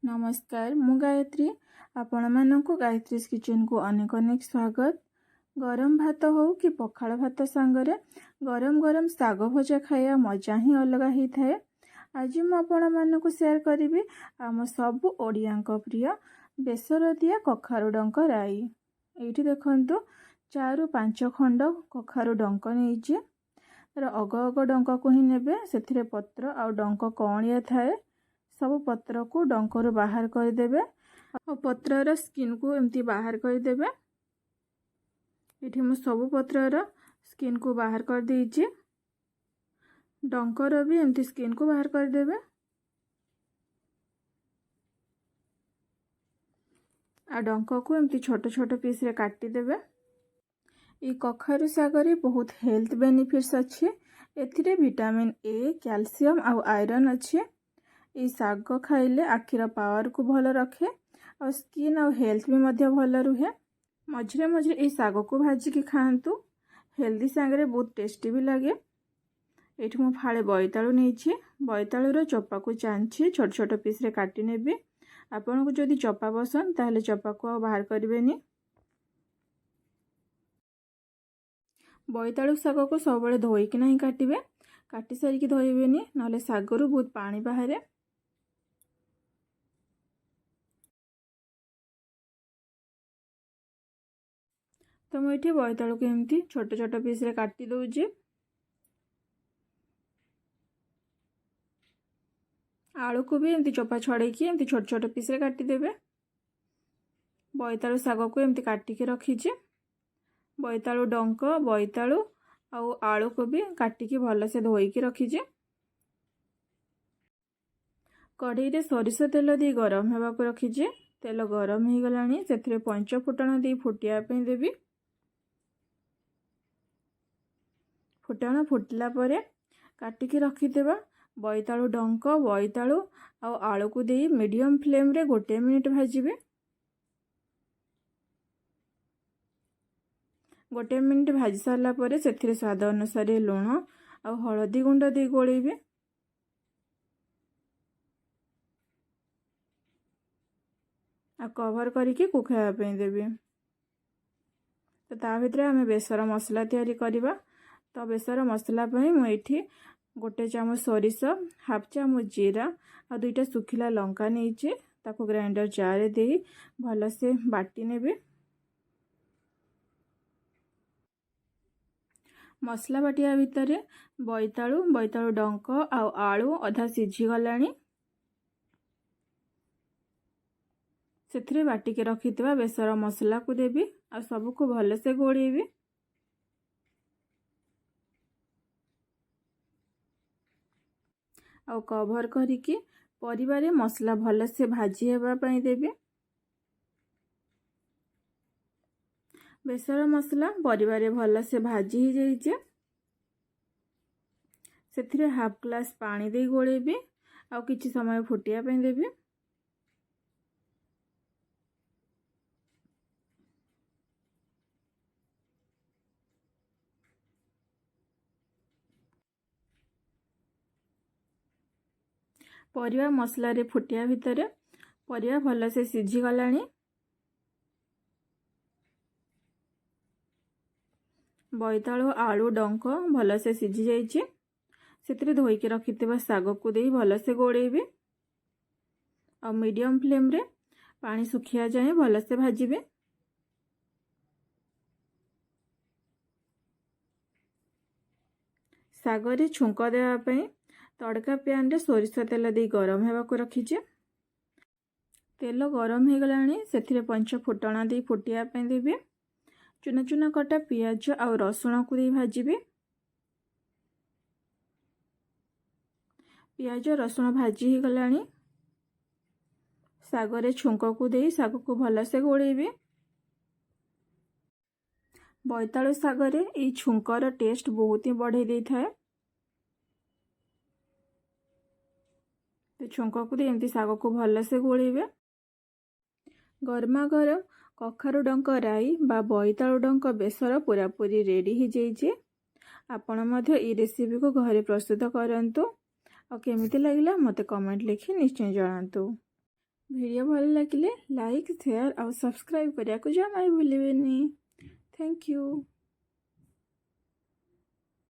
नमस्कार मु गायत्री आपण मानक गायत्रीज किचन को अनेक अनेक स्वागत। गरम भात हो कि पखाल भात सांगरे गरम गरम साग भजा खाया मजा ही अलग ही थाए। आज मु आपण मानक शेयर करी आम सबु ओडियांक प्रिय बेसर दिया कखारु डंक राई। ये देखु 4-5 खंड कखारु डंक नहीं अग अग डंक को ही नेबे। से पत्र आ डंक कौणिया थाए। सब पत्र को डंकरु बाहर करदेवे और पत्रर स्किन को एमती बाहर करदेवे। ये मु सब पत्रर स्किन को बाहर कर देइछि। डंकर भी एमती स्किन को बाहर करदेवे। आ डंक को एमती छोट छोट पीस रे काटी देवे। ये कखारु सागरे बहुत हेल्थ बेनिफिट्स अच्छे। एथिरे विटामिन ए, कैल्शियम आ आयरन अच्छे। ये साग खाइले आखिर पावर को भल रखे और स्किन और हेल्थ भी मध्य भल रुहे। मझे मझे ये साग को भाजिकी खातु। हेल्दी सांगरे बहुत टेस्टी भी लगे। ये मु फाड़े बोईतालु नहीं। बोईतालुर चोपा को चांची छोट छोट पीस रे काटी नेबी। आपन को जदि चोपा पसंद ताहले चोपा को बाहर करिवेनी। बोईतालु साग को सब बड़े धोईकी नहीं काटिबे। काटी सारिकी धोइबेनी नले सागरु बहुत पानी बाहरे। तो मुझे बोईतालु को एमती छोट छोट पीस रे काटी दउछि। आलू को भी एमती चोपा छड़ेकी एमती छोट छोट पीस रे काटी देबे। बोईतालु साग को एमती काटिकी रखीछि। बोईतालु डंक बोईतालु आउ आलू को भी काटिकी भल से धोईकी रखीछि। कढ़ई रे सरिष तेल दी गरम हेबा को रखीछि। तेल गरम हो गलानी। सेथिरे 5 फुटण दी फुटिया पे देबी। फुटण फुटला परे काटिकी रखिदेबा बोईतालु डंक बोईतालु आउ आलू को दे मीडियम फ्लेम रे 1 मिनिट भाजिबे। 1 मिनिट भाजी सारला परे सेथिरे स्वाद अनुसार लुण आ हळदी गुंड दे गोळेबे। आ कवर करके कुखाया पे देबे। तो ता भितर आमे बेसर मसला तैयारी करिबा। तो बेसर मसला पई मु एठी 1 चामच सरिष, हाफ चामच जीरा और 2टा सुखिला लंका नीचे ताको ग्राइंडर जार दे भल से बाटी नेबे। मसला बाटिया भितर बोईतालु डंक आ आलू अधा सिझी गलानी। सेथिरे बाटिके रखिथिबा बेसर मसला को देबी आ सब को भल से गोळेबी। आ कवर करिके परिवारे मसला भल से भाजी हेबा पई देबी। बेसर मसला परिवारे भल से भाजी ही जाइछे। सेथिरे हाफ ग्लास पानी दे गोळेबी आ किछि समय फुटिया पई देबी। परिवा मसला रे फुटिया भितर परिवा भल से सिझी गलानी। बोईतालु आलू डंक भल से सिझी जाइछे। सेतिरे धोईके रखिथिबा साग को दे भल से गोळेबे और मीडियम फ्लेम रे पानी सुखिया जाए भल से भाजिबे। सागरे छुंक देवा पई तड़का पैन रे सरिष तेल दे गरम हेबा को रखीछे। तेल गरम हो गलानी। सेथिरे 5 फुटण दे फुटिया पे देबे। चुना चुना कटा पियाज आ रसुण को दे भाजिबे। पियाज रसुण भाजी हो गलानी। सागरे छुंक को दे साग को भल से गोळेबे। बोईतालु सागरे ए छुंकर टेस्ट बहुत ही बढ़े दे थाए। तो छुंक को दे एमती साग को भल से गोळेबे। गरमा गरम कखारु डंक राई बा बोईतालु डंक बेसर पूरा पूरी रेडी ही जाइछे। आपण मध्य ई रेसिपी को घरे प्रस्तुत करंतु और केमिति लागिला मते कमेंट लिखि निश्चय जणांतु। वीडियो भल लगे लाइक शेयर और सब्सक्राइब करने को जमा भूलें। Thank you.